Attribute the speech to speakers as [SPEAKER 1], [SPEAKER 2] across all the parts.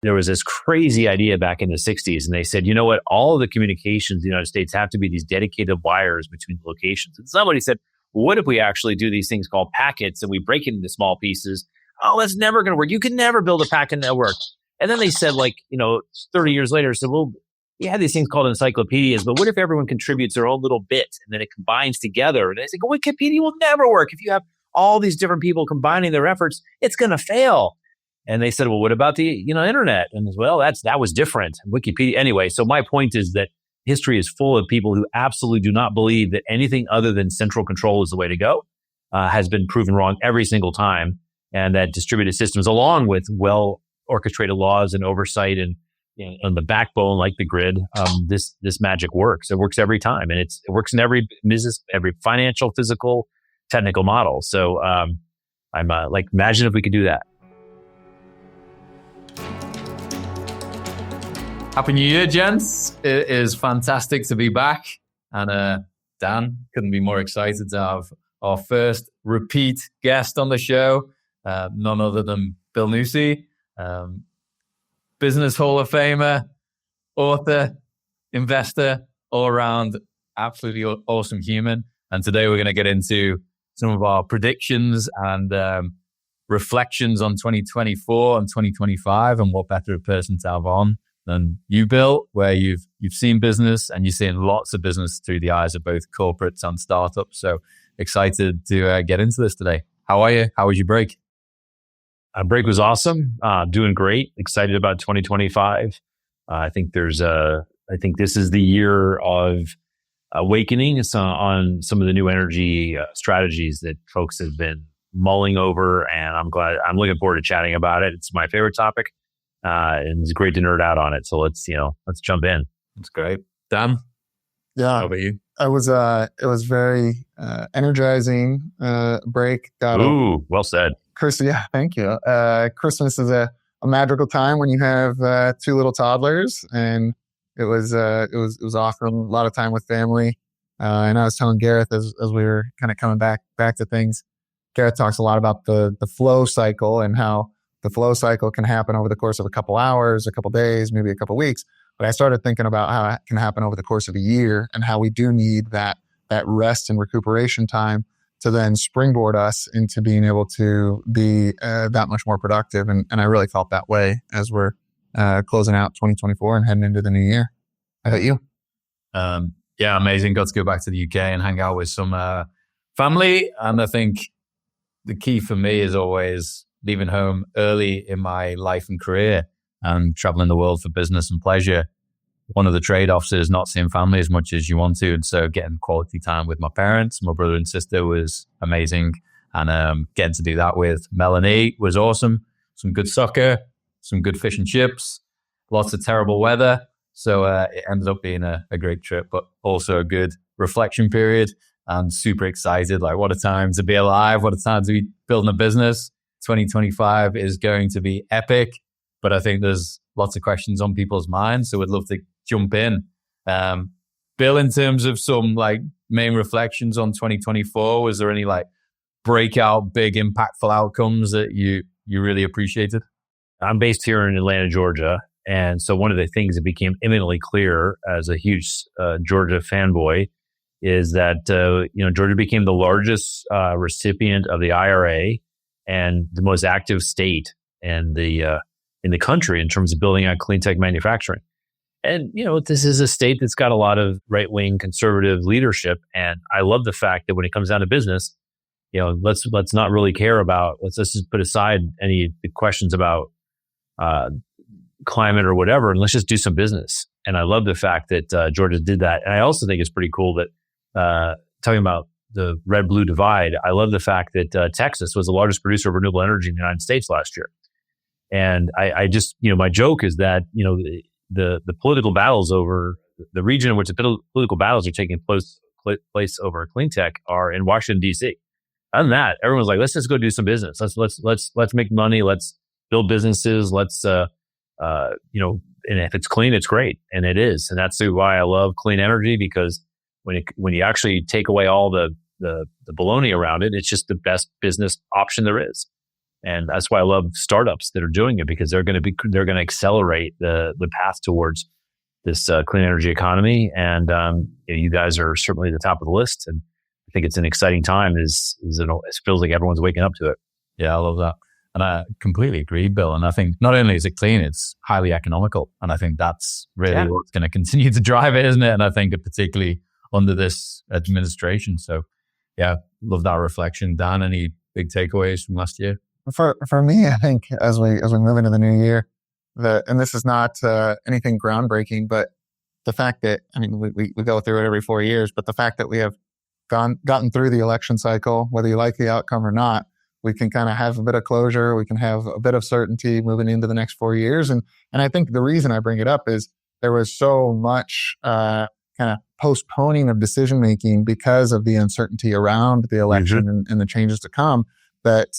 [SPEAKER 1] there was this crazy idea back in the 60s, and they said, you know what, all of the communications in the United States have to be these dedicated wires between the locations. And somebody said, well, what if we actually do these things called packets and we break it into small pieces? Oh, that's never going to work. You can never build a packet network. And then they said, 30 years later, so well, you have these things called encyclopedias, but what if everyone contributes their own little bit and then it combines together? And they say, Wikipedia will never work. If you have all these different people combining their efforts, it's going to fail. And they said, well, what about the internet? And well, that was different. Wikipedia. Anyway, so my point is that history is full of people who absolutely do not believe that anything other than central control is the way to go, has been proven wrong every single time. And that distributed systems, along with well orchestrated laws and oversight and on the backbone, like the grid, this magic works. It works every time, and it works in every business, every financial, physical, technical model. So I'm imagine if we could do that.
[SPEAKER 2] Happy New Year, gents. It is fantastic to be back. And Dan, couldn't be more excited to have our first repeat guest on the show, none other than Bill Nussey, Business Hall of Famer, author, investor, all around absolutely awesome human. And today we're going to get into some of our predictions and reflections on 2024 and 2025, and what better person to have on than you, Bill, where you've seen business and you're seeing lots of business through the eyes of both corporates and startups. So excited to get into this today. How are you? How was your break?
[SPEAKER 1] Break was awesome. Doing great. Excited about 2025. I think this is the year of awakening on some of the new energy strategies that folks have been mulling over, and I'm looking forward to chatting about it. It's my favorite topic, and it's great to nerd out on it. So let's jump in.
[SPEAKER 2] That's great, Dan.
[SPEAKER 3] Yeah.
[SPEAKER 2] How about you?
[SPEAKER 3] It was very energizing break.
[SPEAKER 1] Ooh, well said.
[SPEAKER 3] Yeah, thank you. Christmas is a magical time when you have two little toddlers, and it was awesome. A lot of time with family, and I was telling Gareth as we were kind of coming back to things. Gareth talks a lot about the flow cycle and how the flow cycle can happen over the course of a couple hours, a couple days, maybe a couple weeks. But I started thinking about how it can happen over the course of a year, and how we do need that rest and recuperation time to then springboard us into being able to be that much more productive. And I really felt that way as we're closing out 2024 and heading into the new year. How about you?
[SPEAKER 2] Yeah, amazing. Got to go back to the UK and hang out with some family. And I think the key for me is always leaving home early in my life and career and traveling the world for business and pleasure. One of the trade-offs is not seeing family as much as you want to. And so getting quality time with my parents, my brother and sister, was amazing. And getting to do that with Melanie was awesome. Some good soccer, some good fish and chips, lots of terrible weather. So it ended up being a great trip, but also a good reflection period. And super excited. Like, what a time to be alive. What a time to be building a business. 2025 is going to be epic. But I think there's lots of questions on people's minds. So we'd love to jump in. Bill, in terms of some main reflections on 2024, was there any breakout, big, impactful outcomes that you really appreciated?
[SPEAKER 1] I'm based here in Atlanta, Georgia. And so one of the things that became imminently clear as a huge Georgia fanboy is that, Georgia became the largest recipient of the IRA and the most active state in the country in terms of building out clean tech manufacturing. And, this is a state that's got a lot of right-wing conservative leadership. And I love the fact that when it comes down to business, let's not really care about, let's just put aside any questions about climate or whatever, and let's just do some business. And I love the fact that Georgia did that. And I also think it's pretty cool that, talking about the red-blue divide, I love the fact that Texas was the largest producer of renewable energy in the United States last year. And I just, my joke is that, the political battles over the region in which the political battles are taking place over clean tech are in Washington, D.C. Other than that, everyone's like, let's just go do some business. Let's make money. Let's build businesses. Let's, and if it's clean, it's great. And it is. And that's why I love clean energy, because when you actually take away all the baloney around it, it's just the best business option there is. And that's why I love startups that are doing it, because they're going to accelerate the path towards this clean energy economy. And you guys are certainly at the top of the list. And I think it's an exciting time. It feels like everyone's waking up to it.
[SPEAKER 2] Yeah, I love that. And I completely agree, Bill. And I think not only is it clean, it's highly economical. And I think that's really what's going to continue to drive it, isn't it? And I think particularly under this administration. So yeah, love that reflection. Dan, any big takeaways from last year?
[SPEAKER 3] For me, I think as we move into the new year, and this is not anything groundbreaking, but the fact that, I mean, we go through it every 4 years, but the fact that we have gotten through the election cycle, whether you like the outcome or not, we can kind of have a bit of closure. We can have a bit of certainty moving into the next 4 years. And I think the reason I bring it up is there was so much kind of postponing of decision making because of the uncertainty around the election and the changes to come, that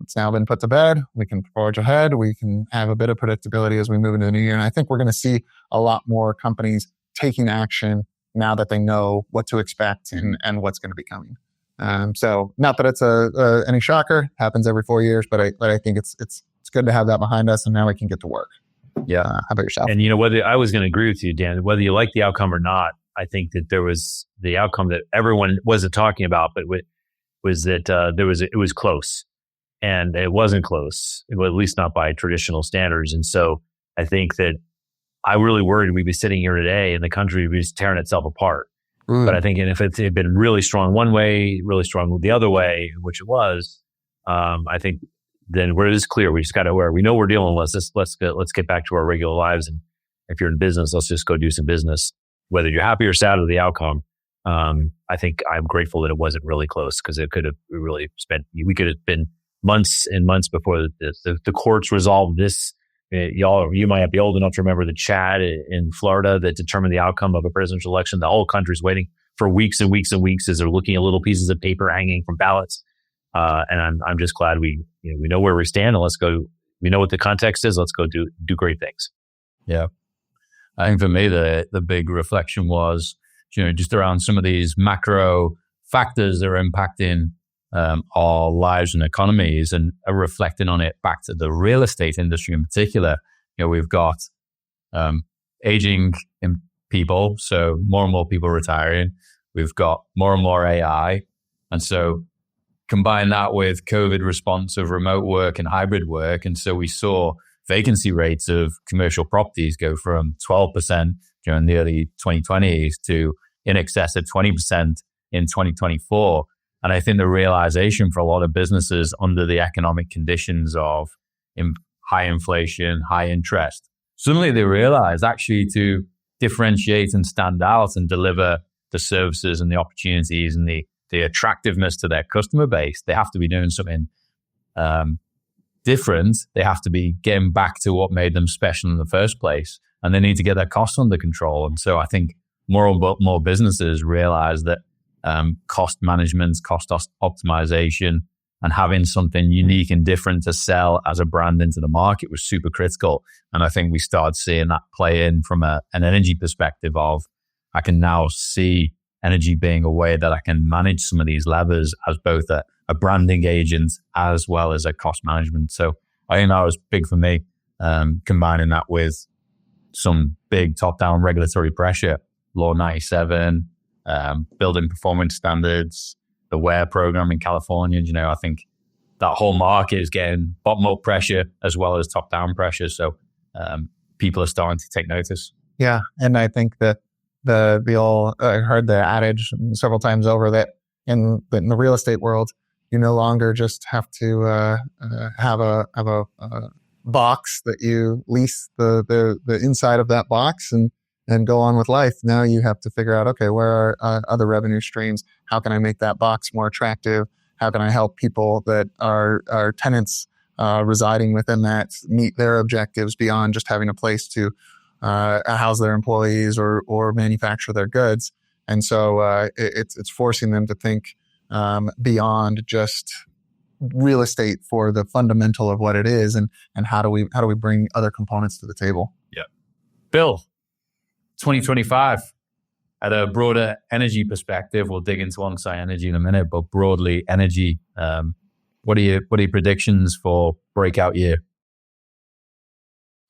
[SPEAKER 3] it's now been put to bed. We can forge ahead. We can have a bit of predictability as we move into the new year. And I think we're going to see a lot more companies taking action now that they know what to expect and what's going to be coming. So not that it's any shocker, happens every 4 years, but I think it's good to have that behind us, and now we can get to work.
[SPEAKER 1] Yeah.
[SPEAKER 3] How about yourself?
[SPEAKER 1] And whether I was going to agree with you, Dan, whether you like the outcome or not, I think that there was the outcome that everyone wasn't talking about, but was that it was close, and it wasn't close, at least not by traditional standards. And so I think that I really worried we'd be sitting here today and the country would be tearing itself apart. But I think if it had been really strong one way, really strong the other way, which it was, I think then where it is clear, we just got to we know we're dealing with this. Let's get back to our regular lives. And if you're in business, let's just go do some business, whether you're happy or sad with the outcome. I think I'm grateful that it wasn't really close, because we could have been months and months before the courts resolved this. You might be old enough to remember the Chad in Florida that determined the outcome of a presidential election. The whole country's waiting for weeks and weeks and weeks as they're looking at little pieces of paper hanging from ballots. And I'm just glad we know where we stand, and let's go. We know what the context is. Let's go do great things.
[SPEAKER 2] Yeah, I think for me the big reflection was just around some of these macro factors that are impacting our lives and economies, and reflecting on it back to the real estate industry in particular. We've got aging in people, so more and more people retiring. We've got more and more AI. And so combine that with COVID response of remote work and hybrid work. And so we saw vacancy rates of commercial properties go from 12% during the early 2020s to in excess of 20% in 2024. And I think the realization for a lot of businesses under the economic conditions of high inflation, high interest, suddenly they realize actually to differentiate and stand out and deliver the services and the opportunities and the attractiveness to their customer base, they have to be doing something different. They have to be getting back to what made them special in the first place, and they need to get their costs under control. And so I think more and more businesses realize that cost management, cost optimization, and having something unique and different to sell as a brand into the market was super critical. And I think we started seeing that play in from an energy perspective of, I can now see energy being a way that I can manage some of these levers as both a branding agent as well as a cost management. So I think that was big for me, combining that with some big top-down regulatory pressure, Law 97, building performance standards, the WARE program in California. I think that whole market is getting bottom-up pressure as well as top-down pressure. So people are starting to take notice.
[SPEAKER 3] Yeah, and I think that I heard the adage several times over that in the real estate world, you no longer just have to have a box that you lease the inside of that box and go on with life. Now you have to figure out, okay, where are other revenue streams? How can I make that box more attractive? How can I help people that are tenants residing within that meet their objectives beyond just having a place to house their employees or manufacture their goods? And so it's forcing them to think beyond just real estate for the fundamental of what it is, and how do we bring other components to the table?
[SPEAKER 2] Yeah, Bill. 2025, at a broader energy perspective, we'll dig into on-site energy in a minute, but broadly energy, What are your predictions for breakout year?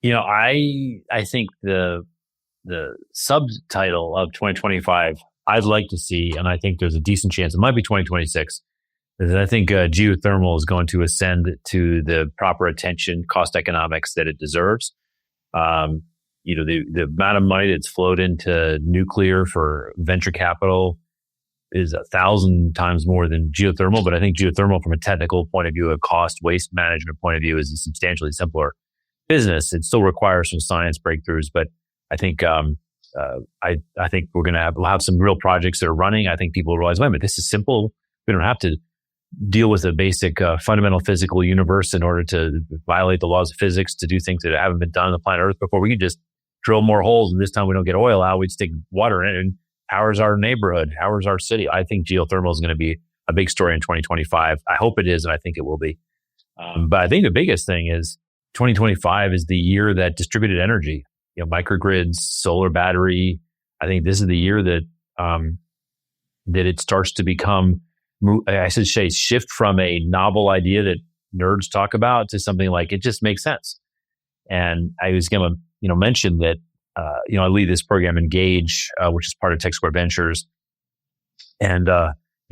[SPEAKER 1] I think the subtitle of 2025 I'd like to see, and I think there's a decent chance it might be 2026. Is I think geothermal is going to ascend to the proper attention, cost economics that it deserves. The amount of money that's flowed into nuclear for venture capital is 1,000 times more than geothermal. But I think geothermal, from a technical point of view, a cost waste management point of view, is a substantially simpler business. It still requires some science breakthroughs, but I think I think we'll have some real projects that are running. I think people will realize, wait a minute, this is simple. We don't have to deal with a basic fundamental physical universe in order to violate the laws of physics to do things that haven't been done on the planet Earth before. We can just drill more holes, and this time we don't get oil out. We stick water in it and powers our neighborhood, powers our city. I think geothermal is going to be a big story in 2025. I hope it is, and I think it will be. But I think the biggest thing is 2025 is the year that distributed energy, microgrids, solar battery. I think this is the year that that it starts to become, I should say, shift from a novel idea that nerds talk about to something like it just makes sense. And I was going to mention that I lead this program Engage, which is part of Tech Square Ventures, and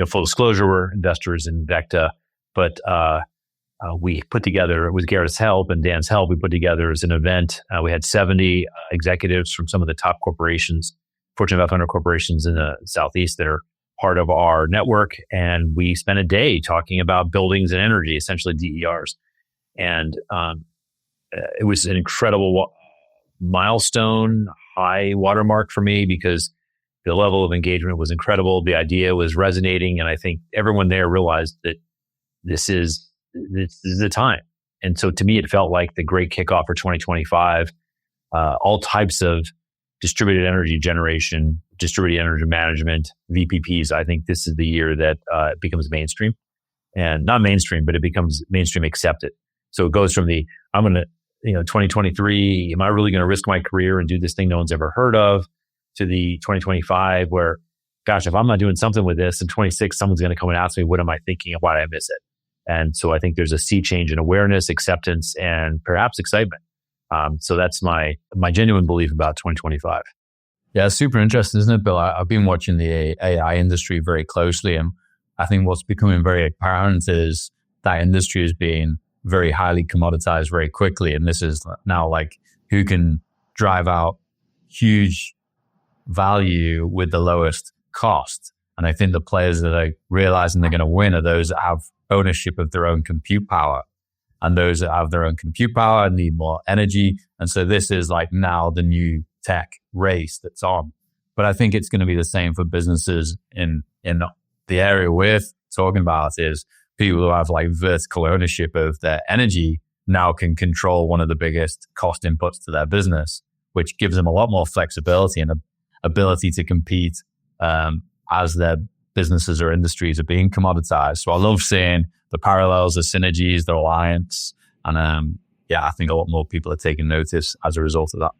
[SPEAKER 1] full disclosure, we're investors in VECKTA, but we put together, with Garrett's help and Dan's help, we put together as an event. We had 70 executives from some of the top corporations, Fortune 500 corporations in the Southeast that are part of our network. And we spent a day talking about buildings and energy, essentially DERs. And it was an incredible milestone, high watermark for me, because the level of engagement was incredible. The idea was resonating. And I think everyone there realized that this is the time. And so to me, it felt like the great kickoff for 2025. All types of distributed energy generation, distributed energy management, VPPs. I think this is the year that it becomes mainstream, and not mainstream, but it becomes mainstream accepted. So it goes from the, I'm going to, 2023, am I really going to risk my career and do this thing no one's ever heard of, to the 2025 where, gosh, if I'm not doing something with this, in 26, someone's going to come and ask me, what am I thinking and why did I miss it? And so I think there's a sea change in awareness, acceptance, and perhaps excitement. So that's my genuine belief about 2025.
[SPEAKER 2] Yeah, it's super interesting, isn't it, Bill? I've been watching the AI industry very closely, and I think what's becoming very apparent is that industry is being very highly commoditized very quickly. And this is now like who can drive out huge value with the lowest cost. And I think the players that are realizing they're going to win are those that have ownership of their own compute power. And those that have their own compute power need more energy. And so this is like now the new tech race that's on. But I think it's going to be the same for businesses in the area we're talking about. Is people who have like vertical ownership of their energy now can control one of the biggest cost inputs to their business, which gives them a lot more flexibility and ability to compete as their businesses or industries are being commoditized. So I love seeing the parallels, the synergies, the alliance. And I think a lot more people are taking notice as a result of that.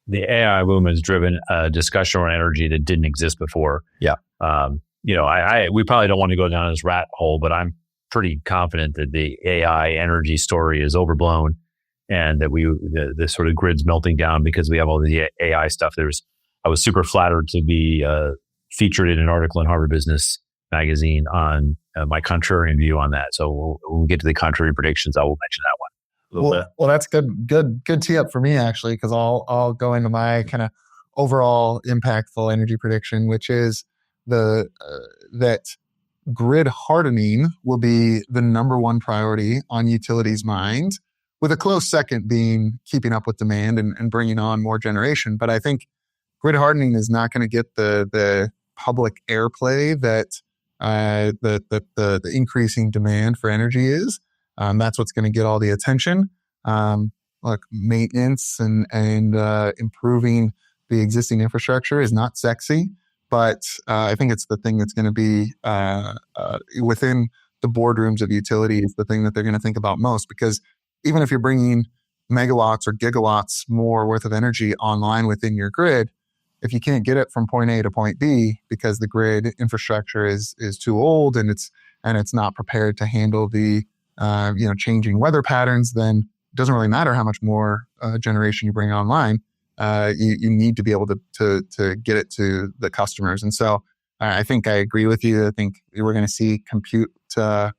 [SPEAKER 1] The AI boom has driven a discussion on energy that didn't exist before.
[SPEAKER 2] Yeah.
[SPEAKER 1] We probably don't want to go down this rat hole, but I'm pretty confident that the AI energy story is overblown, and that the sort of grid's melting down because we have all the AI stuff. I was super flattered to be featured in an article in Harvard Business Magazine on my contrarian view on that. So we'll get to the contrary predictions. I will mention that one a little bit.
[SPEAKER 3] Well, that's good tee up for me, actually, because I'll go into my kind of overall impactful energy prediction, which is that grid hardening will be the number one priority on utilities' mind, with a close second being keeping up with demand and bringing on more generation. But I think grid hardening is not going to get the public airplay that the increasing demand for energy is. That's what's going to get all the attention. Like maintenance and improving the existing infrastructure is not sexy, but I think it's the thing that's going to be within the boardrooms of utilities, the thing that they're going to think about most. Because even if you're bringing megawatts or gigawatts more worth of energy online within your grid, if you can't get it from point A to point B because the grid infrastructure is too old and it's and it's not prepared to handle the changing weather patterns, then it doesn't really matter how much more generation you bring online. You need to be able to get it to the customers. And so I think I agree with you. I think we're going to see compute power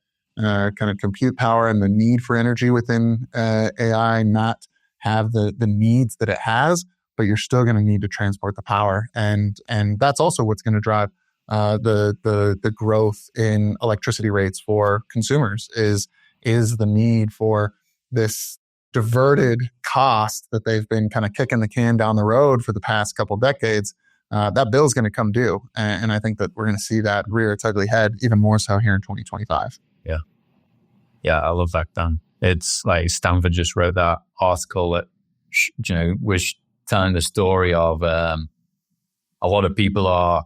[SPEAKER 3] and the need for energy within AI not have the needs that it has, but you're still going to need to transport the power. And that's also what's going to drive the growth in electricity rates for consumers is the need for this diverted cost that they've been kind of kicking the can down the road for the past couple decades. That bill's going to come due. And I think that we're going to see that rear its ugly head even more so here in 2025.
[SPEAKER 2] Yeah. Yeah, I love VECKTA. It's like Stanford just wrote that article that, was telling the story of a lot of people are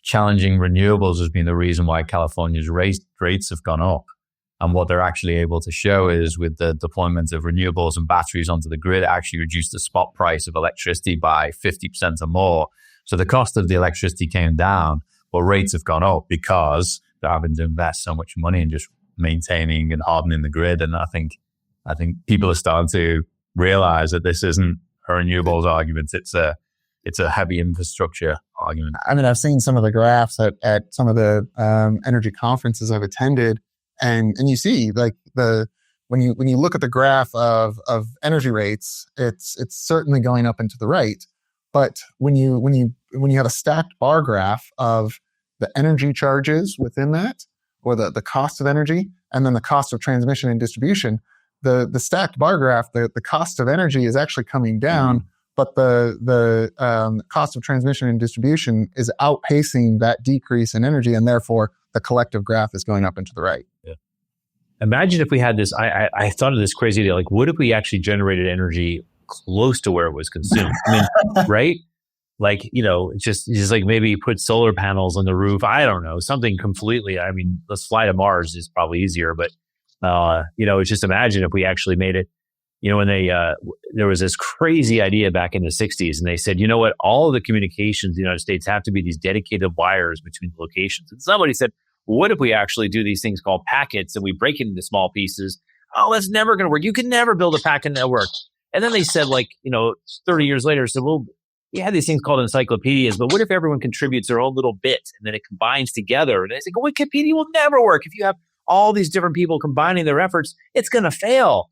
[SPEAKER 2] challenging renewables as being the reason why California's rates have gone up. And what they're actually able to show is with the deployment of renewables and batteries onto the grid, it actually reduced the spot price of electricity by 50% or more. So the cost of the electricity came down, but rates have gone up because they're having to invest so much money in just maintaining and hardening the grid. And I think people are starting to realize that this isn't a renewables argument. It's a heavy infrastructure argument.
[SPEAKER 3] I mean, I've seen some of the graphs at some of the energy conferences I've attended. And you see, like when you look at the graph of energy rates, it's certainly going up and to the right. But when you have a stacked bar graph of the energy charges within that, or the cost of energy, and then the cost of transmission and distribution, the stacked bar graph, the cost of energy is actually coming down, but the cost of transmission and distribution is outpacing that decrease in energy, and therefore the collective graph is going up and to the right.
[SPEAKER 1] Yeah. Imagine if we had this, I thought of this crazy idea, like what if we actually generated energy close to where it was consumed? I mean, right? Like, just like maybe put solar panels on the roof. I don't know, something completely, I mean, let's fly to Mars is probably easier, but, it's just imagine if we actually made it, when there was this crazy idea back in the 60s and they said, you know what, all of the communications in the United States have to be these dedicated wires between locations. And somebody said, well, what if we actually do these things called packets and we break it into small pieces? Oh, that's never going to work. You can never build a packet network. And then they said 30 years later, said, well, you have these things called encyclopedias, but what if everyone contributes their own little bit and then it combines together? And they say, Wikipedia will never work. If you have all these different people combining their efforts, it's going to fail.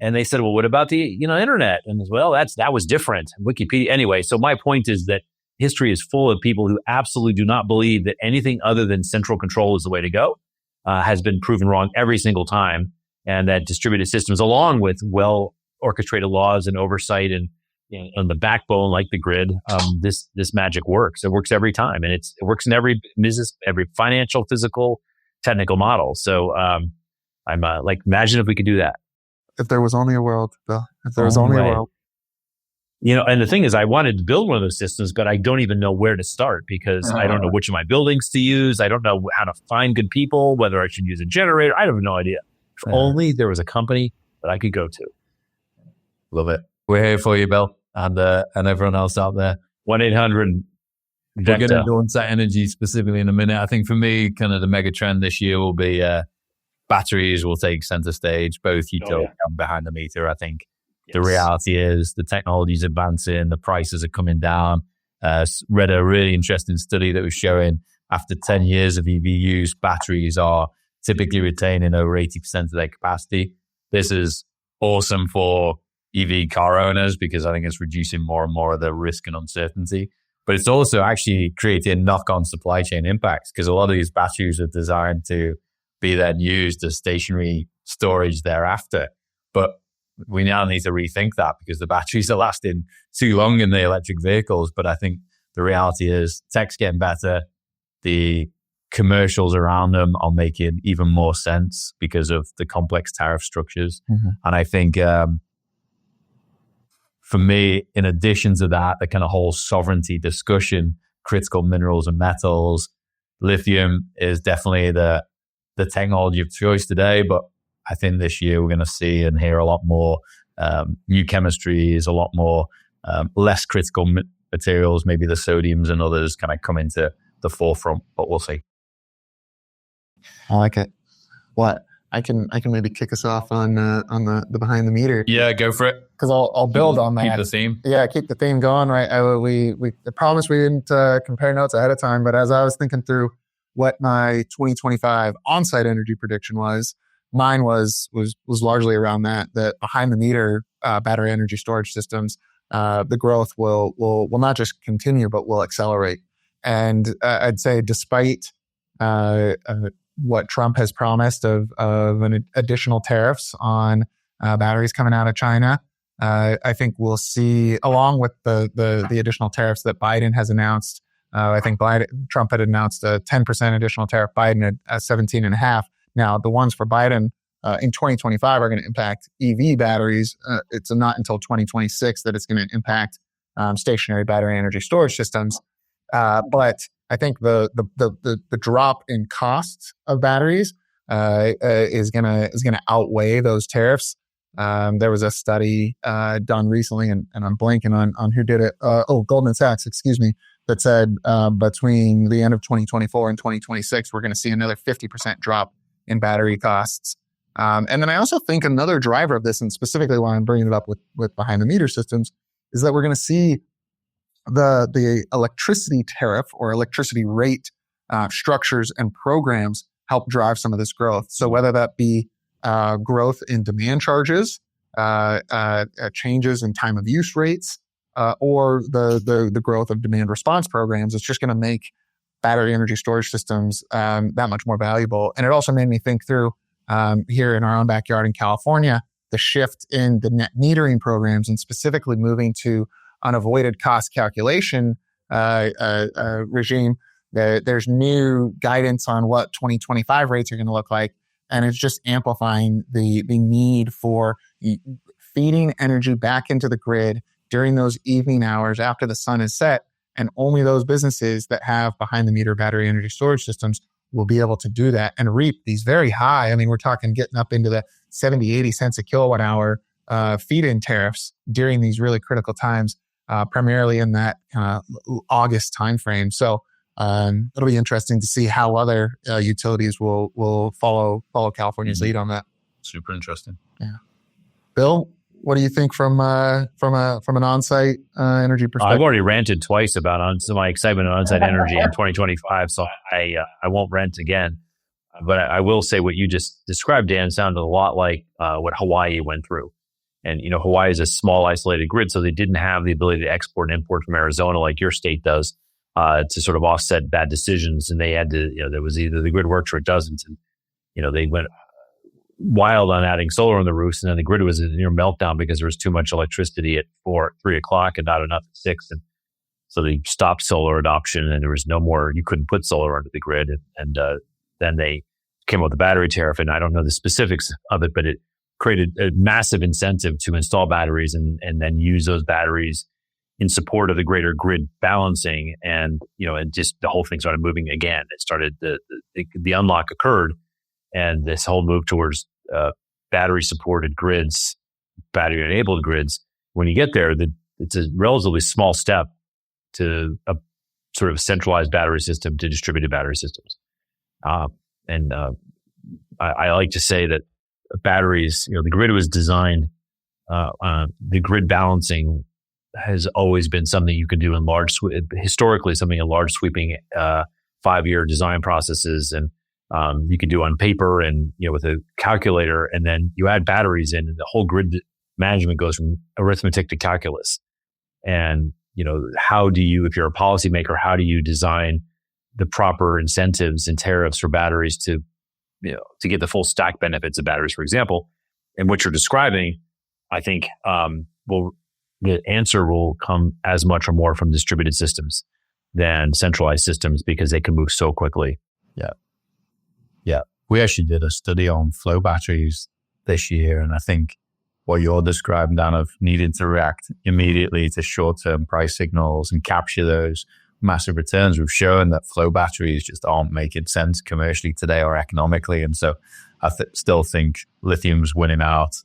[SPEAKER 1] And they said, well, what about the, internet? And well, that was different. Wikipedia. Anyway, so my point is that history is full of people who absolutely do not believe that anything other than central control is the way to go, has been proven wrong every single time. And that distributed systems, along with well orchestrated laws and oversight and on the backbone, like the grid, this magic works. It works every time. And it works in every business, every financial, physical, technical model. So I'm imagine if we could do that.
[SPEAKER 3] If there was only a world, Bill. If there was only a world.
[SPEAKER 1] And the thing is, I wanted to build one of those systems, but I don't even know where to start because I don't know which of my buildings to use. I don't know how to find good people, whether I should use a generator. I have no idea. If only there was a company that I could go to.
[SPEAKER 2] Love it. We're here for you, Bill, and everyone else out there.
[SPEAKER 1] 1-800
[SPEAKER 2] We're going to go on to energy specifically in a minute. I think for me, kind of the mega trend this year will be batteries will take center stage, both utility and behind the meter. I think the reality is the technology is advancing, the prices are coming down. Read a really interesting study that was showing after 10 years of EV use, batteries are typically retaining over 80% of their capacity. This is awesome for EV car owners because I think it's reducing more and more of the risk and uncertainty. But it's also actually creating knock-on supply chain impacts because a lot of these batteries are designed to be then used as stationary storage thereafter. But we now need to rethink that because the batteries are lasting too long in the electric vehicles. But I think the reality is tech's getting better. The commercials around them are making even more sense because of the complex tariff structures. Mm-hmm. And I think for me, in addition to that, the kind of whole sovereignty discussion, critical minerals and metals, lithium is definitely the technology of choice today. But I think this year we're going to see and hear a lot more new chemistries, a lot more less critical materials, maybe the sodiums and others kind of come into the forefront, but we'll see.
[SPEAKER 3] I like it. What? I can maybe kick us off on the behind the meter.
[SPEAKER 2] Yeah, go for it.
[SPEAKER 3] Because I'll build on that.
[SPEAKER 2] Keep the theme.
[SPEAKER 3] Yeah, keep the theme going. Right. We promised we didn't compare notes ahead of time, but as I was thinking through what my 2025 on-site energy prediction was, mine was largely around that behind the meter battery energy storage systems. The growth will not just continue, but will accelerate. And I'd say, despite what Trump has promised of an additional tariffs on batteries coming out of China, I think we'll see, along with the additional tariffs that Biden has announced. I think Trump had announced a 10% additional tariff. Biden at 17.5. Now, the ones for Biden in 2025 are going to impact EV batteries. It's not until 2026 that it's going to impact stationary battery energy storage systems. But I think the drop in costs of batteries is gonna outweigh those tariffs. There was a study done recently, and I'm blanking on who did it. Goldman Sachs, excuse me, that said between the end of 2024 and 2026, we're going to see another 50% drop in battery costs. And then I also think another driver of this, and specifically why I'm bringing it up with behind the meter systems, is that we're going to see the electricity tariff or electricity rate structures and programs help drive some of this growth. So whether that be growth in demand charges, changes in time of use rates, or the growth of demand response programs, it's just going to make battery energy storage systems that much more valuable. And it also made me think through here in our own backyard in California, the shift in the net metering programs and specifically moving to unavoided cost calculation regime. There's new guidance on what 2025 rates are going to look like, and it's just amplifying the need for feeding energy back into the grid during those evening hours after the sun is set, and only those businesses that have behind the meter battery energy storage systems will be able to do that and reap these very high, I mean, we're talking getting up into the 70, 80 cents a kilowatt hour feed-in tariffs during these really critical times, primarily in that August timeframe. So it'll be interesting to see how other utilities will follow California's lead on that.
[SPEAKER 2] Super interesting.
[SPEAKER 3] Yeah. Bill, what do you think from an on-site energy perspective?
[SPEAKER 1] I've already ranted twice about my excitement on on-site energy in 2025, so I won't rant again. But I will say what you just described, Dan, sounded a lot like what Hawaii went through. And, Hawaii is a small, isolated grid, so they didn't have the ability to export and import from Arizona like your state does to sort of offset bad decisions. And they had to, there was either the grid works or it doesn't. And, they went wild on adding solar on the roofs, and then the grid was in near meltdown because there was too much electricity at 3 o'clock and not enough at 6. And so they stopped solar adoption, and there was no more, you couldn't put solar onto the grid. And then they came up with the battery tariff, and I don't know the specifics of it, but it created a massive incentive to install batteries and then use those batteries in support of the greater grid balancing. And, and just the whole thing started moving again. It started, the unlock occurred, and this whole move towards battery supported grids, battery enabled grids. When you get there, it's a relatively small step to a sort of centralized battery system to distributed battery systems. I like to say that batteries, the grid was designed, the grid balancing has always been something you could do in historically something in large sweeping 5-year design processes, and you could do on paper and with a calculator, and then you add batteries in, and the whole grid management goes from arithmetic to calculus. And how do you, if you're a policymaker, how do you design the proper incentives and tariffs for batteries to get the full stack benefits of batteries, for example? And what you're describing, I think, the answer will come as much or more from distributed systems than centralized systems, because they can move so quickly.
[SPEAKER 2] Yeah. We actually did a study on flow batteries this year, and I think what you're describing, Dan, of needing to react immediately to short-term price signals and capture those massive returns, we've shown that flow batteries just aren't making sense commercially today or economically. And so I still think lithium's winning out,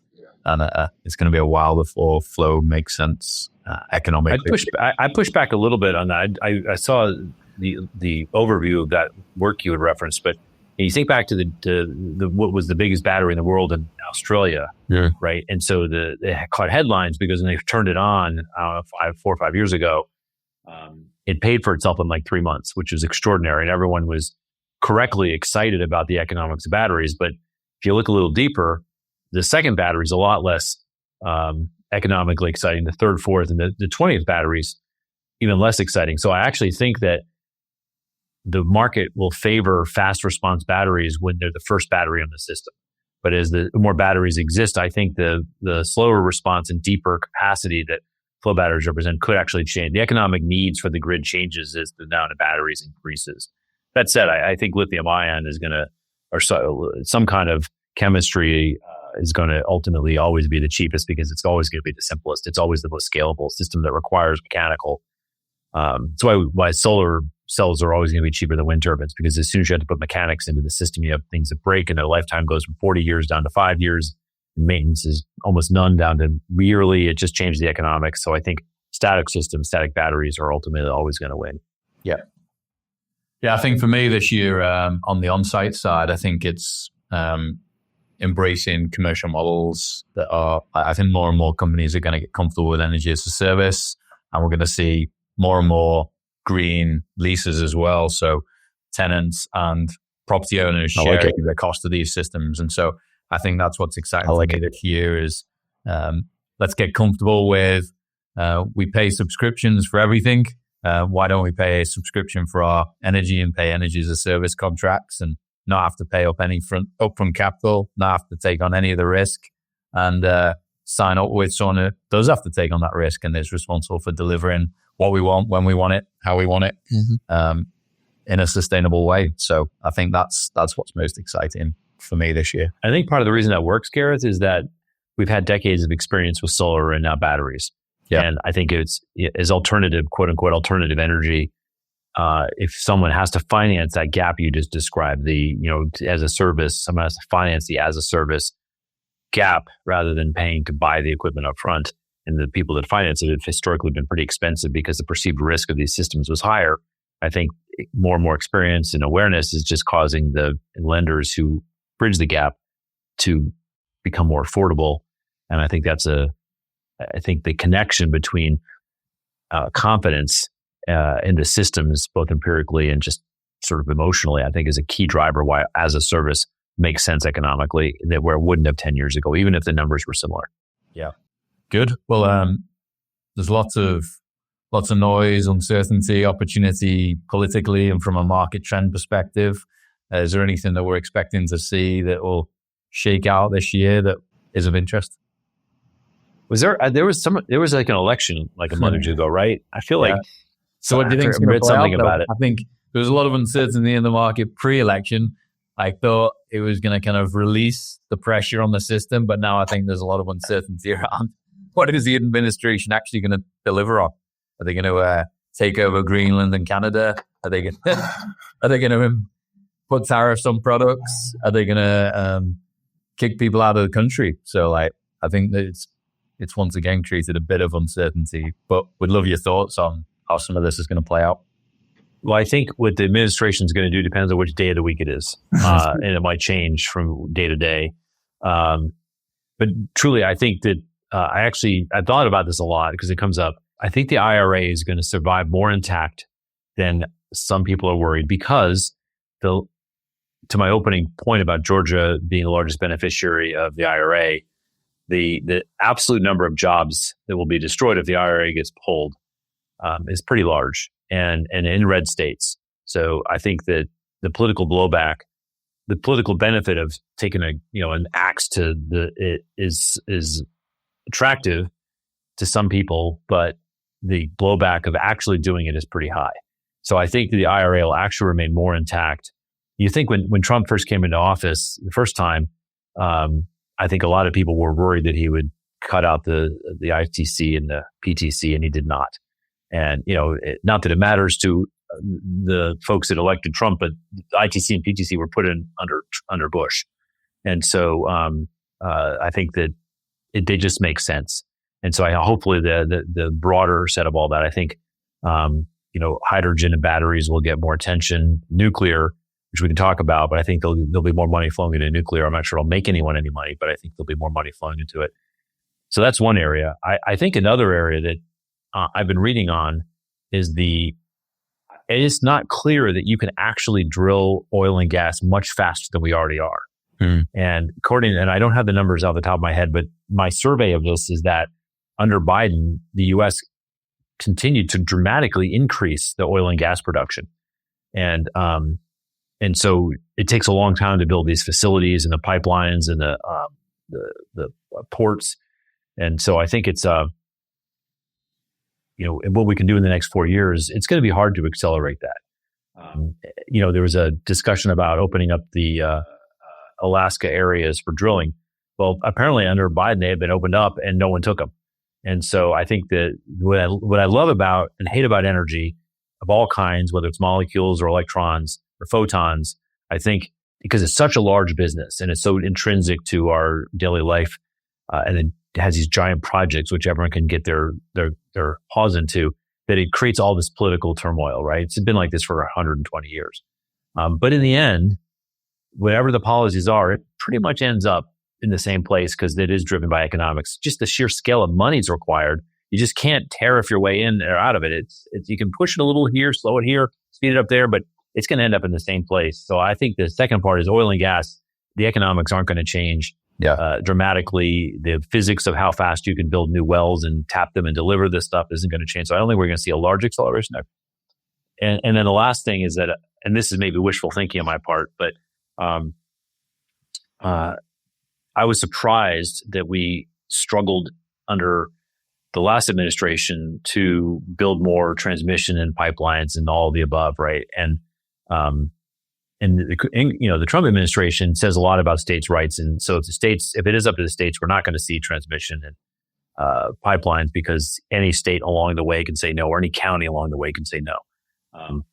[SPEAKER 2] and it's going to be a while before flow makes sense economically.
[SPEAKER 1] I push back a little bit on that. I saw the overview of that work you had referenced, but And you think back to the what was the biggest battery in the world in Australia, right? And so they caught headlines because when they turned it on 4 or 5 years ago, it paid for itself in like 3 months, which was extraordinary. And everyone was correctly excited about the economics of batteries. But if you look a little deeper, the second battery is a lot less economically exciting. The third, fourth, and the 20th batteries even less exciting. So I actually think that the market will favor fast response batteries when they're the first battery on the system. But as the more batteries exist, I think the slower response and deeper capacity that flow batteries represent could actually change. The economic needs for the grid changes as the amount of batteries increases. That said, I think lithium ion is going to, or some kind of chemistry is going to ultimately always be the cheapest because it's always going to be the simplest. It's always the most scalable system that requires mechanical. That's why solar cells are always going to be cheaper than wind turbines, because as soon as you have to put mechanics into the system, you have things that break and their lifetime goes from 40 years down to 5 years. Maintenance is almost none down to yearly. It just changed the economics. So I think static systems, static batteries are ultimately always going to win.
[SPEAKER 2] Yeah. Yeah, I think for me this year on the on-site side, I think it's embracing commercial models that are, I think more and more companies are going to get comfortable with energy as a service, and we're going to see more and more green leases as well. So tenants and property owners sharing the cost of these systems. And so I think that's what's exciting for me this year is let's get comfortable with we pay subscriptions for everything. Why don't we pay a subscription for our energy and pay energy as a service contracts and not have to pay up any upfront capital, not have to take on any of the risk, and sign up with someone who does have to take on that risk and is responsible for delivering what we want, when we want it, how we want it, in a sustainable way. So I think that's what's most exciting for me this year.
[SPEAKER 1] I think part of the reason that works, Gareth, is that we've had decades of experience with solar and now batteries. Yeah. And I think it's as alternative, quote unquote, alternative energy. If someone has to finance that gap you just described, as a service, someone has to finance the as a service gap rather than paying to buy the equipment up front. And the people that finance it have historically been pretty expensive because the perceived risk of these systems was higher. I think more and more experience and awareness is just causing the lenders who bridge the gap to become more affordable. And I think I think the connection between confidence in the systems, both empirically and just sort of emotionally, I think is a key driver why as a service makes sense economically that where it wouldn't have 10 years ago, even if the numbers were similar.
[SPEAKER 2] Yeah. Good. Well, there's lots of noise, uncertainty, opportunity politically and from a market trend perspective. Is there anything that we're expecting to see that will shake out this year that is of interest?
[SPEAKER 1] Was there was like an election like a month or two ago, right? I feel like.
[SPEAKER 2] So what do you think is going to play out, about it? I think there was a lot of uncertainty in the market pre-election. I thought it was going to kind of release the pressure on the system, but now I think there's a lot of uncertainty around what is the administration actually going to deliver on. Are they going to take over Greenland and Canada? Are they going to put tariffs on products? Are they going to kick people out of the country? So I think that it's once again created a bit of uncertainty, but we'd love your thoughts on how some of this is going to play out.
[SPEAKER 1] Well, I think what the administration is going to do depends on which day of the week it is. And it might change from day to day. But truly, I think that I thought about this a lot because it comes up. I think the IRA is going to survive more intact than some people are worried because to my opening point about Georgia being the largest beneficiary of the IRA, the absolute number of jobs that will be destroyed if the IRA gets pulled is pretty large and in red states. So I think that the political blowback, the political benefit of taking an axe to it is attractive to some people, but the blowback of actually doing it is pretty high. So I think the IRA will actually remain more intact. You think when Trump first came into office the first time, I think a lot of people were worried that he would cut out the ITC and the PTC, and he did not. And, not that it matters to the folks that elected Trump, but ITC and PTC were put in under Bush. And so I think that they just make sense. And so hopefully the broader set of all that, I think, hydrogen and batteries will get more attention. Nuclear which we can talk about, but I think there'll be more money flowing into nuclear. I'm not sure it'll make anyone any money, but I think there'll be more money flowing into it. So that's one area. I think another area that I've been reading on is it's not clear that you can actually drill oil and gas much faster than we already are. And and I don't have the numbers off the top of my head, but my survey of this is that under Biden, the U.S. continued to dramatically increase the oil and gas production. And so it takes a long time to build these facilities and the pipelines and the ports. And so I think it's, what we can do in the next 4 years, it's going to be hard to accelerate that. There was a discussion about opening up the Alaska areas for drilling. Well, apparently under Biden, they had been opened up and no one took them. And so I think that what I love about and hate about energy of all kinds, whether it's molecules or electrons or photons, I think because it's such a large business and it's so intrinsic to our daily life, and it has these giant projects which everyone can get their paws into, that it creates all this political turmoil, right? It's been like this for 120 years. But in the end, whatever the policies are, it pretty much ends up in the same place because it is driven by economics. Just the sheer scale of money is required. You just can't tariff your way in or out of it. It's you can push it a little here, slow it here, speed it up there, but it's going to end up in the same place. So I think the second part is oil and gas. The economics aren't going to change dramatically. The physics of how fast you can build new wells and tap them and deliver this stuff isn't going to change. So I don't think we're going to see a large acceleration there. And then the last thing is that, and this is maybe wishful thinking on my part, but I was surprised that we struggled under the last administration to build more transmission and pipelines and all of the above, right? And the Trump administration says a lot about states' rights, and so if it is up to the states, we're not going to see transmission and pipelines because any state along the way can say no, or any county along the way can say no.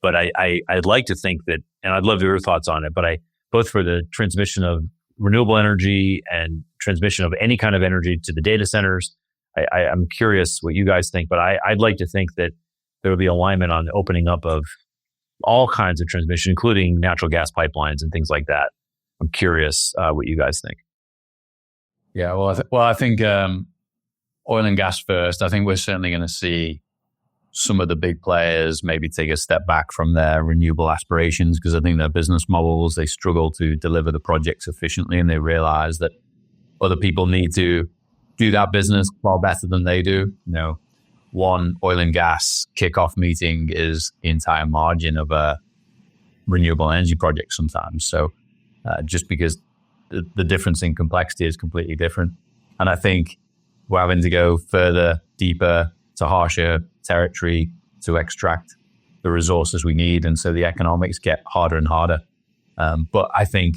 [SPEAKER 1] But I'd like to think that, and I'd love your thoughts on it, but both for the transmission of renewable energy and transmission of any kind of energy to the data centers, I'm curious what you guys think, but I'd like to think that there will be alignment on the opening up of all kinds of transmission, including natural gas pipelines and things like that. I'm curious what you guys think.
[SPEAKER 2] Yeah, well, I think oil and gas first. I think we're certainly going to see some of the big players maybe take a step back from their renewable aspirations because I think their business models, they struggle to deliver the projects efficiently and they realize that other people need to do that business far better than they do. One oil and gas kickoff meeting is the entire margin of a renewable energy project sometimes. So just because the difference in complexity is completely different. And I think we're having to go further, deeper, to harsher territory to extract the resources we need. And so the economics get harder and harder. But I think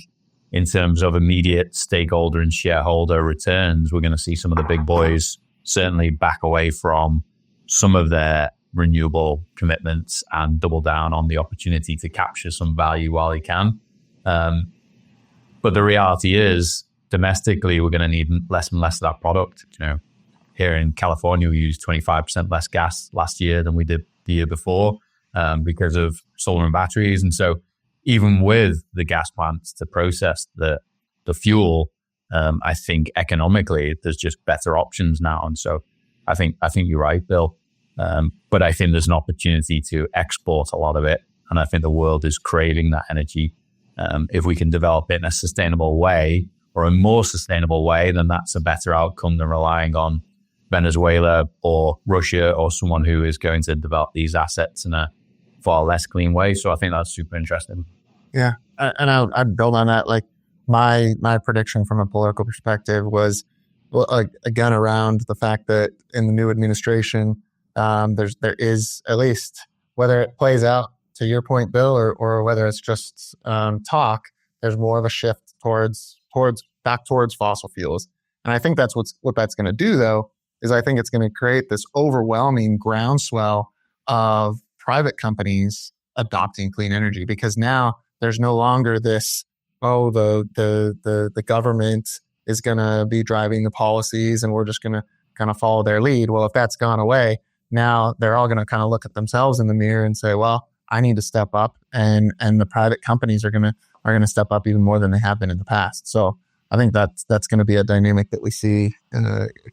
[SPEAKER 2] in terms of immediate stakeholder and shareholder returns, we're going to see some of the big boys certainly back away from some of their renewable commitments and double down on the opportunity to capture some value while they can. But the reality is, domestically, we're going to need less and less of that product. Here in California, we used 25% less gas last year than we did the year before because of solar and batteries. And so even with the gas plants to process the fuel, I think economically there's just better options now. And so I think you're right, Bill. But I think there's an opportunity to export a lot of it. And I think the world is craving that energy. If we can develop it in a sustainable way or a more sustainable way, then that's a better outcome than relying on Venezuela or Russia or someone who is going to develop these assets in a far less clean way. So I think that's super interesting.
[SPEAKER 3] Yeah. And I'd build on that. Like my prediction from a political perspective was, again, around the fact that in the new administration, there is at least, whether it plays out to your point, Bill, or whether it's just talk, there's more of a shift towards fossil fuels. And I think that's what that's going to do, though, is I think it's going to create this overwhelming groundswell of private companies adopting clean energy, because now there's no longer this, the government is going to be driving the policies and we're just going to kind of follow their lead. Well, if that's gone away, now they're all going to kind of look at themselves in the mirror and say, well, I need to step up, and the private companies are gonna step up even more than they have been in the past. So I think that's going to be a dynamic that we see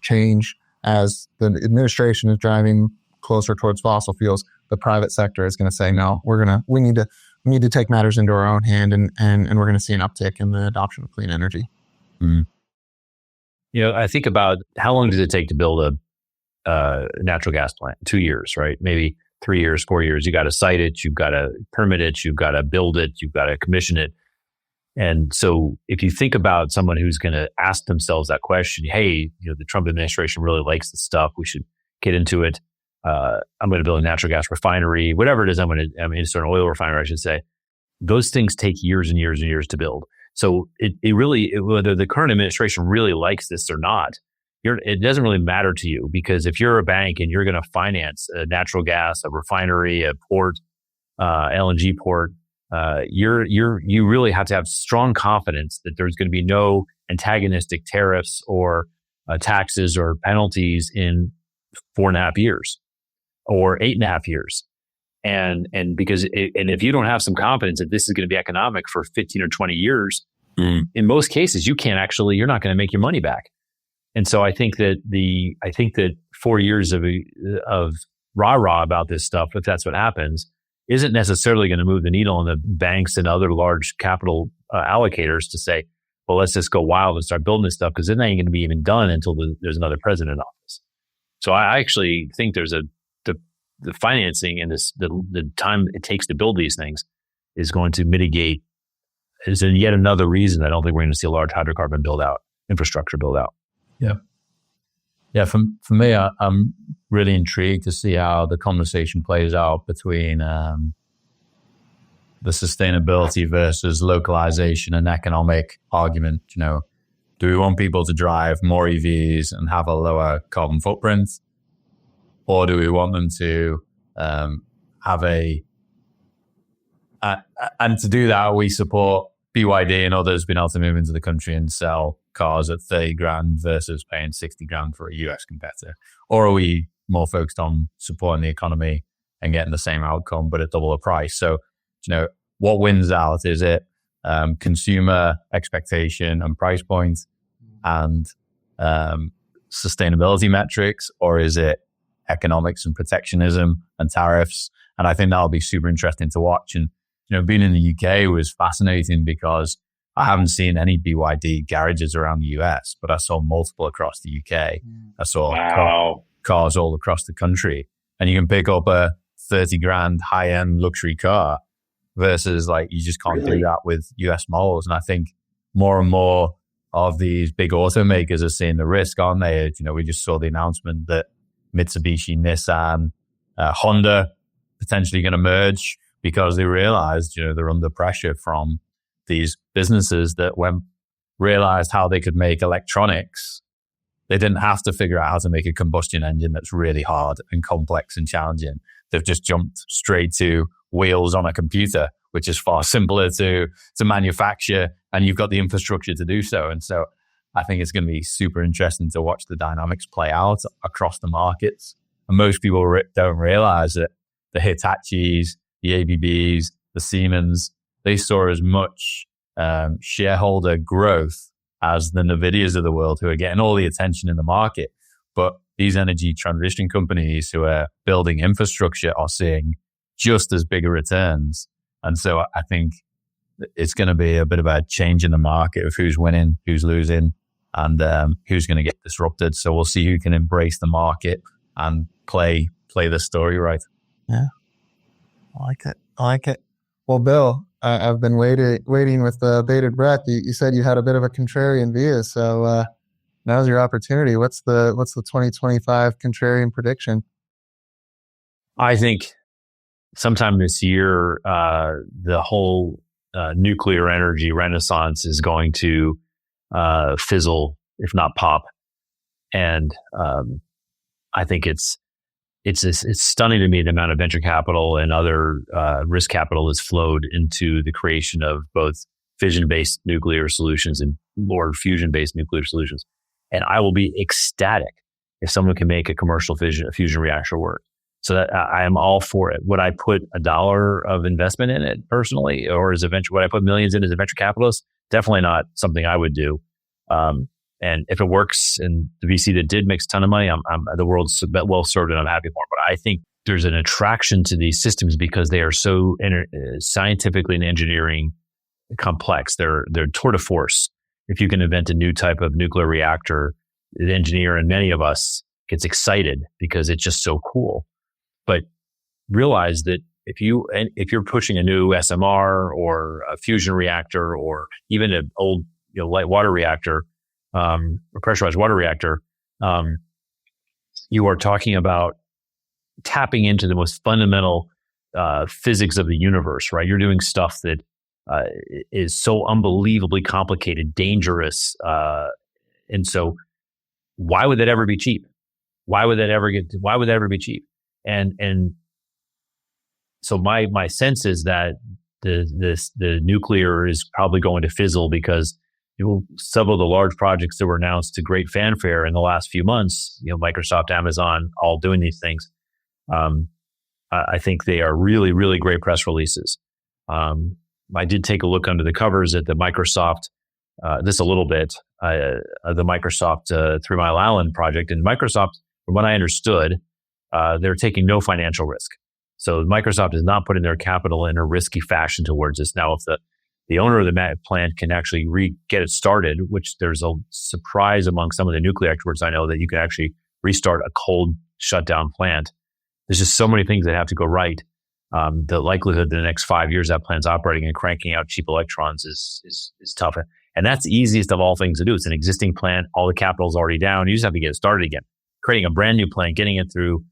[SPEAKER 3] change as the administration is driving closer towards fossil fuels. The private sector is going to say, no, we need to take matters into our own hand, and we're going to see an uptick in the adoption of clean energy.
[SPEAKER 1] Mm. I think about how long does it take to build a natural gas plant? 2 years, right? Maybe 3 years, 4 years. You got to site it, you've got to permit it, you've got to build it, you've got to commission it. And so if you think about someone who's going to ask themselves that question, hey, the Trump administration really likes this stuff, we should get into it. I'm going to build a natural gas refinery, whatever it is. I'm an oil refinery, I should say. Those things take years and years and years to build. So whether the current administration really likes this or not, it doesn't really matter to you, because if you're a bank and you're going to finance a natural gas, a refinery, a port, LNG port, you really have to have strong confidence that there's going to be no antagonistic tariffs or taxes or penalties in 4.5 years or 8.5 years. And because if you don't have some confidence that this is going to be economic for 15 or 20 years, in most cases, you're not going to make your money back. And so I think that 4 years of rah-rah about this stuff, if that's what happens, isn't necessarily going to move the needle on the banks and other large capital allocators to say, well, let's just go wild and start building this stuff, because it ain't going to be even done until there's another president in office. So I actually think there's the financing and the time it takes to build these things is going to mitigate. Is yet another reason I don't think we're going to see a large hydrocarbon infrastructure build out.
[SPEAKER 2] Yeah. Yeah, for me, I'm really intrigued to see how the conversation plays out between the sustainability versus localization and economic argument. Do we want people to drive more EVs and have a lower carbon footprint? Or do we want them to have and to do that, we support BYD and others being able to move into the country and sell cars at 30 grand versus paying 60 grand for a US competitor? Or are we more focused on supporting the economy and getting the same outcome, but at double the price? So, what wins out? Is it consumer expectation and price points and sustainability metrics, or is it economics and protectionism and tariffs? And I think that'll be super interesting to watch. And, being in the UK was fascinating because I haven't seen any BYD garages around the US, but I saw multiple across the UK. I saw cars all across the country. And you can pick up a 30 grand high-end luxury car versus you just can't do that with US models. And I think more and more of these big automakers are seeing the risk, aren't they? We just saw the announcement that Mitsubishi, Nissan, Honda potentially going to merge because they realized, they're under pressure from these businesses that realized how they could make electronics. They didn't have to figure out how to make a combustion engine that's really hard and complex and challenging. They've just jumped straight to wheels on a computer, which is far simpler to manufacture, and you've got the infrastructure to do so. And so I think it's going to be super interesting to watch the dynamics play out across the markets. And most people don't realize that the Hitachis, the ABBs, the Siemens, they saw as much shareholder growth as the NVIDIAs of the world, who are getting all the attention in the market. But these energy transition companies who are building infrastructure are seeing just as big returns. And so I think it's going to be a bit of a change in the market of who's winning, who's losing, and who's going to get disrupted. So we'll see who can embrace the market and play the story right.
[SPEAKER 3] Yeah, I like it. Well, Bill, I've been waiting with bated breath. You said you had a bit of a contrarian view, so now's your opportunity. What's the 2025 contrarian prediction?
[SPEAKER 1] I think sometime this year, the whole nuclear energy renaissance is going to fizzle, if not pop. And I think it's stunning to me the amount of venture capital and other risk capital that's flowed into the creation of both fission-based nuclear solutions or fusion-based nuclear solutions. And I will be ecstatic if someone can make a commercial fusion reactor work. So that I am all for it. Would I put $1 of investment in it personally, or would I put millions in as a venture capitalist? Definitely not something I would do. And if it works, and the VC that did makes a ton of money, the world's well served, and I'm happy for it. But I think there's an attraction to these systems because they are so scientifically and engineering complex. They're tour de force. If you can invent a new type of nuclear reactor, the engineer and many of us gets excited because it's just so cool. But realize that if you're pushing a new SMR or a fusion reactor or even an old light water reactor or pressurized water reactor, you are talking about tapping into the most fundamental physics of the universe, right? You're doing stuff that is so unbelievably complicated, dangerous, and so why would that ever be cheap? Why would that ever be cheap? And so my sense is that the nuclear is probably going to fizzle because several of the large projects that were announced to great fanfare in the last few months, Microsoft, Amazon, all doing these things. I think they are really, really great press releases. I did take a look under the covers at the Microsoft, the Microsoft 3 Mile Island project. And Microsoft, from what I understood, they're taking no financial risk. So Microsoft is not putting their capital in a risky fashion towards this. Now, if the owner of the plant can actually get it started, which there's a surprise among some of the nuclear experts I know that you can actually restart a cold shutdown plant. There's just so many things that have to go right. The likelihood that the next 5 years that plant's operating and cranking out cheap electrons is tough. And that's the easiest of all things to do. It's an existing plant. All the capital's already down. You just have to get it started again. Creating a brand new plant, getting it through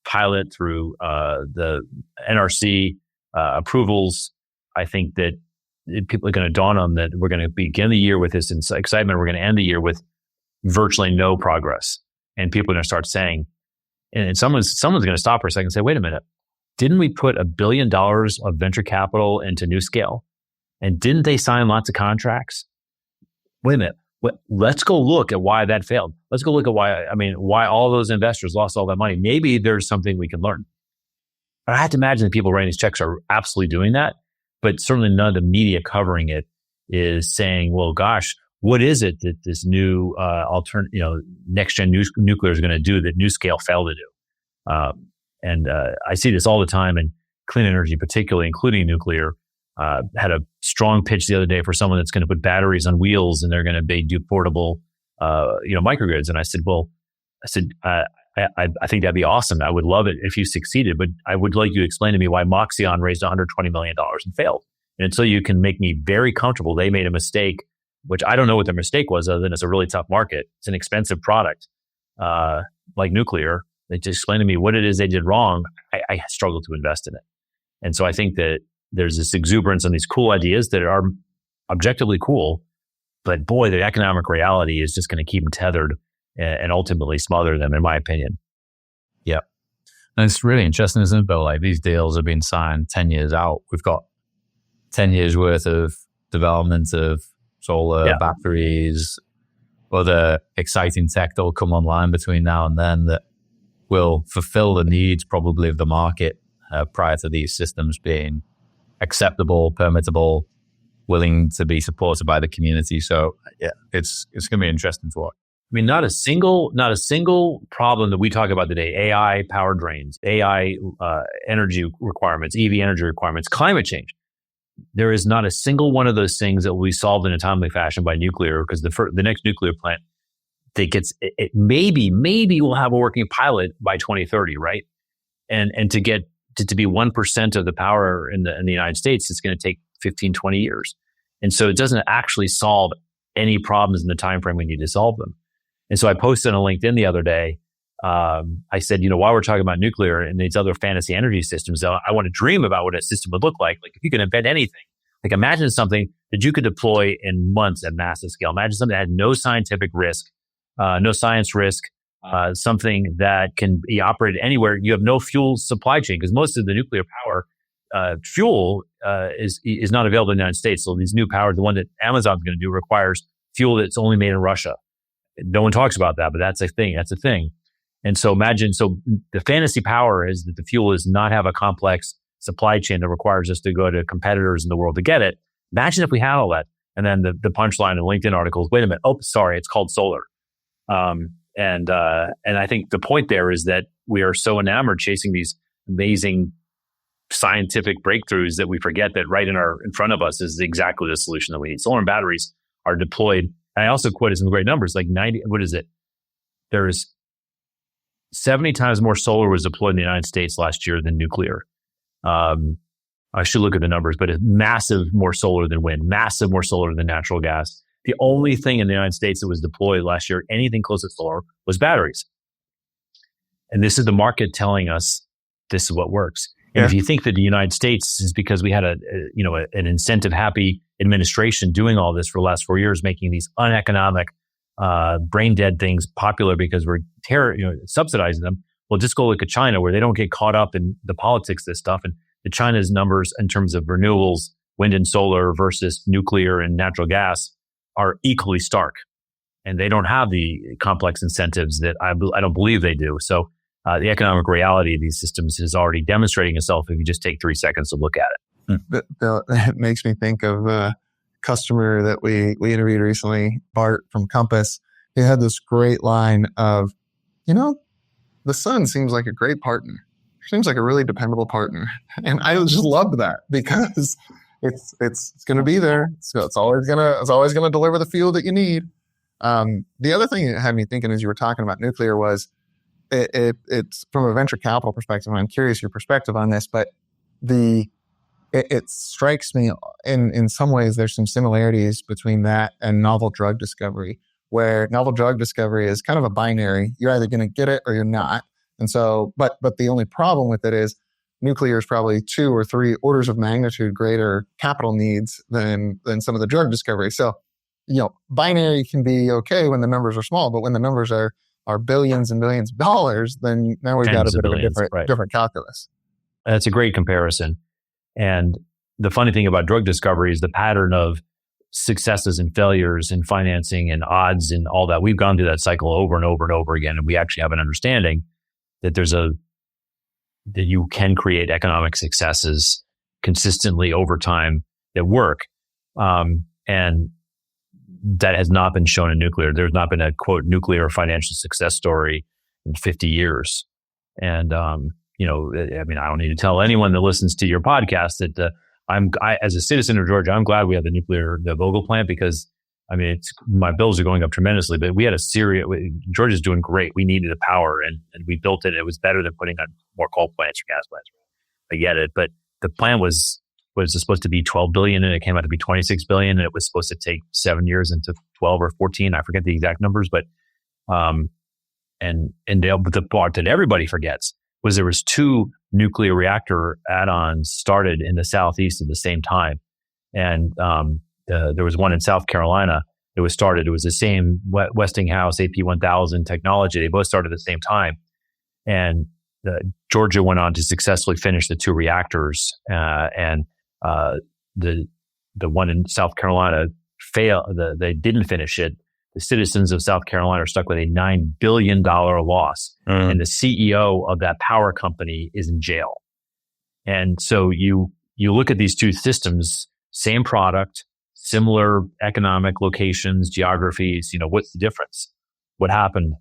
[SPEAKER 1] pilot, through the NRC approvals. I think that people are going to dawn on that we're going to begin the year with this excitement. We're going to end the year with virtually no progress. And people are going to start saying, and someone's going to stop for a second and say, wait a minute, didn't we put $1 billion of venture capital into NuScale? And didn't they sign lots of contracts? Wait a minute. Let's go look at why that failed. Let's go look at why all those investors lost all that money. Maybe there's something we can learn. But I have to imagine that people writing these checks are absolutely doing that. But certainly none of the media covering it is saying, well, gosh, what is it that this new next gen nuclear is going to do that NuScale failed to do? And I see this all the time in clean energy, particularly including nuclear. Had a strong pitch the other day for someone that's going to put batteries on wheels and they're going to do portable, microgrids. And I said, I think that'd be awesome. I would love it if you succeeded, but I would like you to explain to me why Moxion raised $120 million and failed. And until you can make me very comfortable, they made a mistake, which I don't know what their mistake was other than it's a really tough market. It's an expensive product, like nuclear. They just explain to me what it is they did wrong. I struggle to invest in it. And so I think that there's this exuberance and these cool ideas that are objectively cool, but boy, the economic reality is just going to keep them tethered and ultimately smother them, in my opinion.
[SPEAKER 2] Yeah. And it's really interesting, isn't it, Bill? Like these deals have been signed 10 years out. We've got 10 years worth of development of solar batteries, other exciting tech that will come online between now and then that will fulfill the needs probably of the market prior to these systems being acceptable, permittable, willing to be supported by the community. So yeah, it's going to be interesting to watch.
[SPEAKER 1] I mean, not a single problem that we talk about today, AI power drains, AI energy requirements, EV energy requirements, climate change. There is not a single one of those things that will be solved in a timely fashion by nuclear, because the next nuclear plant that gets it maybe we'll have a working pilot by 2030, right? And to get to be 1% of the power in the United States, it's going to take 15, 20 years. And so it doesn't actually solve any problems in the time frame we need to solve them. And so I posted on LinkedIn the other day, I said, while we're talking about nuclear and these other fantasy energy systems, I want to dream about what a system would look like. Like if you could invent anything, like imagine something that you could deploy in months at massive scale. Imagine something that had no scientific risk, no science risk, something that can be operated anywhere. You have no fuel supply chain because most of the nuclear power fuel is not available in the United States. So these new powers, the one that Amazon's going to do, requires fuel that's only made in Russia. No one talks about that, but that's a thing. And so the fantasy power is that the fuel does not have a complex supply chain that requires us to go to competitors in the world to get it. Imagine if we had all that. And then the punchline in the LinkedIn article is, wait a minute, oh, sorry, it's called solar. And I think the point there is that we are so enamored chasing these amazing scientific breakthroughs that we forget that right in front of us is exactly the solution that we need. Solar and batteries are deployed. And I also quoted some great numbers, like 90, what is it? There's 70 times more solar was deployed in the United States last year than nuclear. I should look at the numbers, but it's massive more solar than wind, massive more solar than natural gas. The only thing in the United States that was deployed last year, anything close to solar, was batteries. And this is the market telling us this is what works. And if you think that the United States is because we had an incentive happy administration doing all this for the last 4 years, making these uneconomic, brain dead things popular because we're subsidizing them. Well, just go look at China, where they don't get caught up in the politics of this stuff. And China's numbers in terms of renewables, wind and solar versus nuclear and natural gas are equally stark. And they don't have the complex incentives that I don't believe they do. So the economic reality of these systems is already demonstrating itself if you just take 3 seconds to look at it.
[SPEAKER 3] That makes me think of a customer that we interviewed recently, Bart from Compass. He had this great line of, the sun seems like a great partner. Seems like a really dependable partner. And I just loved that because it's going to be there. So it's always going to deliver the fuel that you need. The other thing that had me thinking as you were talking about nuclear was it's from a venture capital perspective. And I'm curious your perspective on this, but it strikes me in some ways there's some similarities between that and novel drug discovery, where novel drug discovery is kind of a binary. You're either going to get it or you're not. And so, but the only problem with it is nuclear is probably 2 or 3 orders of magnitude greater capital needs than some of the drug discovery. So, binary can be okay when the numbers are small, but when the numbers are billions and billions of dollars, then now we've got a bit of a different calculus.
[SPEAKER 1] That's a great comparison. And the funny thing about drug discovery is the pattern of successes and failures and financing and odds and all that. We've gone through that cycle over and over and over again, and we actually have an understanding that that you can create economic successes consistently over time that work. And that has not been shown in nuclear. There's not been a quote nuclear financial success story in 50 years. And, I don't need to tell anyone that listens to your podcast that I as a citizen of Georgia, I'm glad we have the Vogtle plant because my bills are going up tremendously, but we had Georgia's doing great. We needed the power and we built it. It was better than putting on more coal plants or gas plants. I get it. But the plan was supposed to be 12 billion and it came out to be 26 billion. And it was supposed to take 7 years into 12 or 14. I forget the exact numbers, but, the part that everybody forgets was there was 2 nuclear reactor add-ons started in the Southeast at the same time. And, there was one in South Carolina that was started. It was the same Westinghouse AP1000 technology. They both started at the same time. And Georgia went on to successfully finish the 2 reactors. And the one in South Carolina failed. They didn't finish it. The citizens of South Carolina are stuck with a $9 billion loss. And the CEO of that power company is in jail. And so you look at these 2 systems, same product, similar economic locations, geographies, what's the difference? What happened?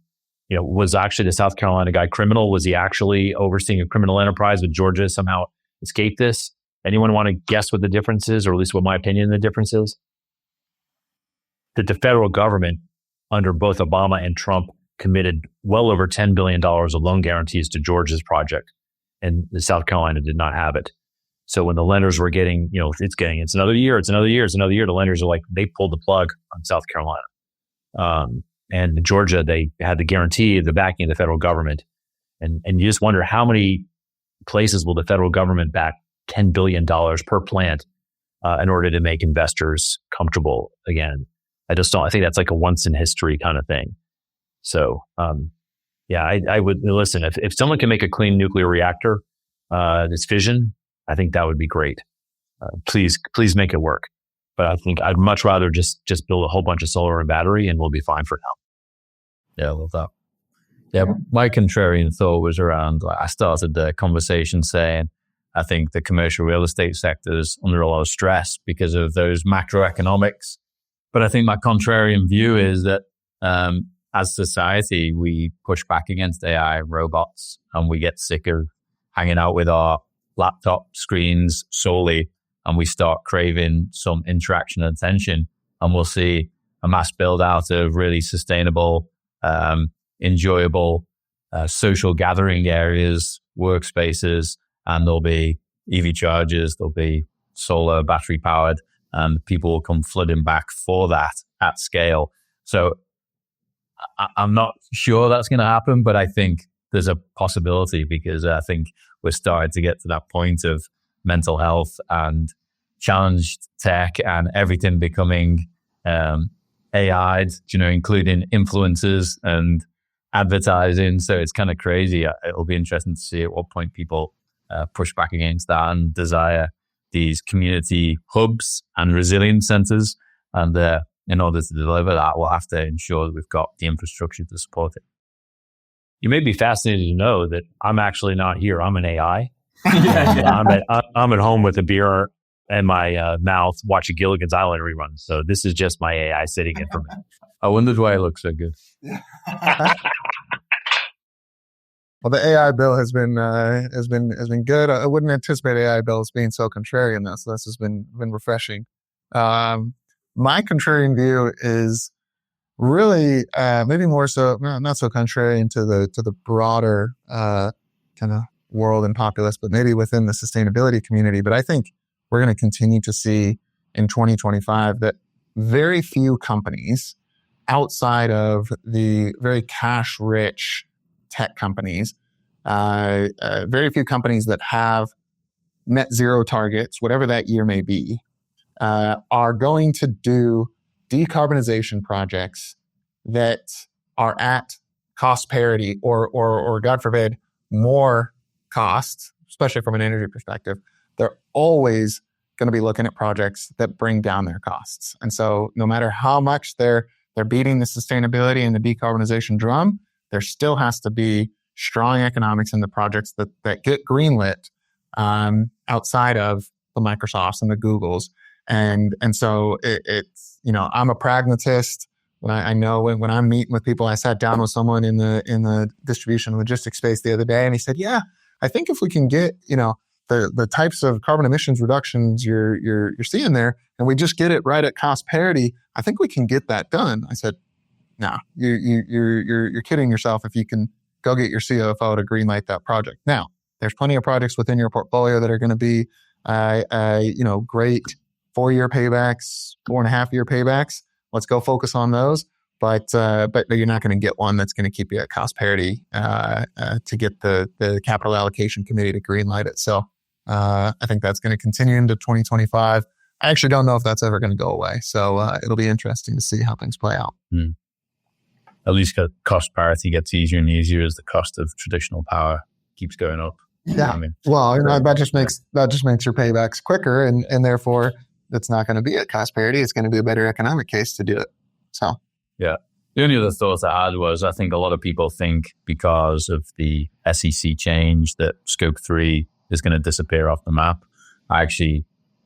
[SPEAKER 1] Was actually the South Carolina guy criminal? Was he actually overseeing a criminal enterprise with Georgia somehow escaped this? Anyone want to guess what the difference is, or at least what my opinion the difference is? That the federal government under both Obama and Trump committed well over $10 billion of loan guarantees to Georgia's project, and the South Carolina did not have it. So when the lenders were getting, it's another year, the lenders are like, they pulled the plug on South Carolina. And Georgia, they had the guarantee, the backing of the federal government. And you just wonder how many places will the federal government back $10 billion per plant in order to make investors comfortable again. I think that's like a once in history kind of thing. So, I would listen, if someone can make a clean nuclear reactor, that's fission, I think that would be great. Please make it work. But I think I'd much rather just build a whole bunch of solar and battery and we'll be fine for now.
[SPEAKER 2] Yeah, I love that. Yeah, my contrarian thought was around, like, I started the conversation saying, I think the commercial real estate sector is under a lot of stress because of those macroeconomics. But I think my contrarian view is that as society, we push back against AI and robots, and we get sick of hanging out with our laptop screens solely, and we start craving some interaction and attention, and we'll see a mass build out of really sustainable, enjoyable social gathering areas, workspaces, and there'll be EV chargers, there'll be solar battery powered, and people will come flooding back for that at scale. So I'm not sure that's going to happen, but I think there's a possibility, because I think we're starting to get to that point of mental health and challenged tech and everything becoming AI'd, including influencers and advertising. So it's kind of crazy. It'll be interesting to see at what point people push back against that and desire these community hubs and resilience centers. And in order to deliver that, we'll have to ensure that we've got the infrastructure to support it.
[SPEAKER 1] You may be fascinated to know that I'm actually not here. I'm an AI. I'm at home with a beer in my mouth watching Gilligan's Island reruns. So this is just my AI sitting in for me.
[SPEAKER 2] I wondered why it looks so good.
[SPEAKER 3] Well, the AI bill has been good. I wouldn't anticipate AI bills being so contrarian though. So this has been refreshing. My contrarian view is really maybe more so not so contrarian to the broader kind of world and populace, but maybe within the sustainability community. But I think we're going to continue to see in 2025 that very few companies outside of the very cash-rich tech companies, very few companies that have net zero targets, whatever that year may be, are going to do decarbonization projects that are at cost parity or God forbid, more cost, especially from an energy perspective. They're always going to be looking at projects that bring down their costs. And so no matter how much they're beating the sustainability and the decarbonization drum, there still has to be strong economics in the projects that get greenlit outside of the Microsofts and the Googles. And so it's, I'm a pragmatist. I know when I'm meeting with people, I sat down with someone in the distribution logistics space the other day, and he said, yeah, I think if we can get, the types of carbon emissions reductions you're seeing there, and we just get it right at cost parity, I think we can get that done. I said, no, you're kidding yourself if you can go get your CFO to greenlight that project. Now, there's plenty of projects within your portfolio that are going to be, great 4-year paybacks, 4.5-year paybacks. Let's go focus on those. But you're not going to get one that's going to keep you at cost parity to get the capital allocation committee to greenlight it. So I think that's going to continue into 2025. I actually don't know if that's ever going to go away. So it'll be interesting to see how things play out.
[SPEAKER 2] Mm. At least cost parity gets easier and easier as the cost of traditional power keeps going up.
[SPEAKER 3] Yeah. That just makes your paybacks quicker, and therefore it's not going to be at cost parity. It's going to be a better economic case to do it. So.
[SPEAKER 2] Yeah. The only other thought I had was I think a lot of people think because of the SEC change that Scope 3 is going to disappear off the map. I actually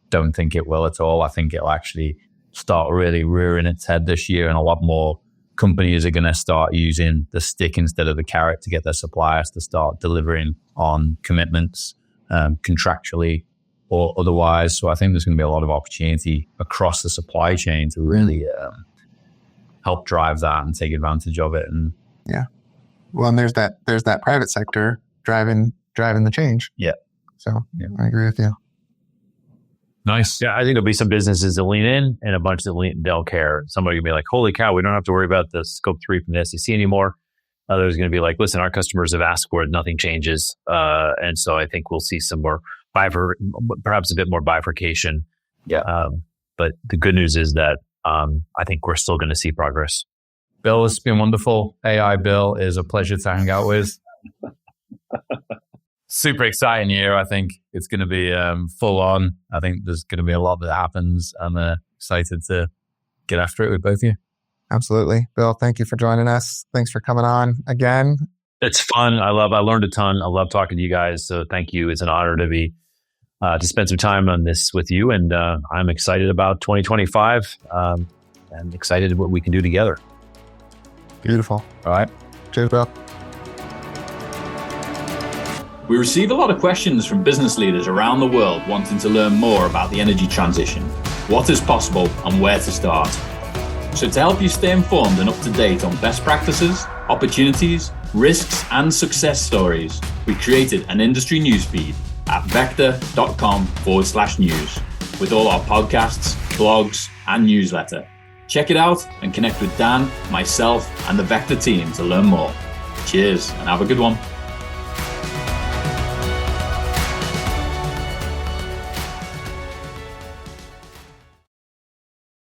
[SPEAKER 2] don't think it will at all. I think it'll actually start really rearing its head this year, and a lot more companies are going to start using the stick instead of the carrot to get their suppliers to start delivering on commitments contractually or otherwise. So I think there's going to be a lot of opportunity across the supply chain to really help drive that and take advantage of it. And
[SPEAKER 3] yeah, well, and there's that private sector driving the change.
[SPEAKER 2] Yeah.
[SPEAKER 3] So yeah. I agree with you.
[SPEAKER 2] Nice.
[SPEAKER 1] Yeah, I think there'll be some businesses that lean in and a bunch that don't care. Somebody will be like, holy cow, we don't have to worry about the Scope 3 from the SEC anymore. Others are going to be like, listen, our customers have asked for it, nothing changes. And so I think we'll see some more perhaps a bit more bifurcation.
[SPEAKER 2] Yeah.
[SPEAKER 1] But the good news is that I think we're still going to see progress.
[SPEAKER 2] Bill, it's been wonderful. AI Bill is a pleasure to hang out with. Super exciting year. I think it's going to be full on. I think there's going to be a lot that happens. I'm excited to get after it with both of you.
[SPEAKER 3] Absolutely. Bill, thank you for joining us. Thanks for coming on again.
[SPEAKER 1] It's fun. I learned a ton. I love talking to you guys. So thank you. It's an honor to spend some time on this with you. And I'm excited about 2025 and excited what we can do together.
[SPEAKER 3] Beautiful.
[SPEAKER 2] All right.
[SPEAKER 3] Cheers, Bill.
[SPEAKER 4] We receive a lot of questions from business leaders around the world wanting to learn more about the energy transition, what is possible, and where to start. So to help you stay informed and up to date on best practices, opportunities, risks, and success stories, we created an industry newsfeed at VECKTA.com/news with all our podcasts, blogs, and newsletter. Check it out and connect with Dan, myself, and the VECKTA team to learn more. Cheers and have a good one.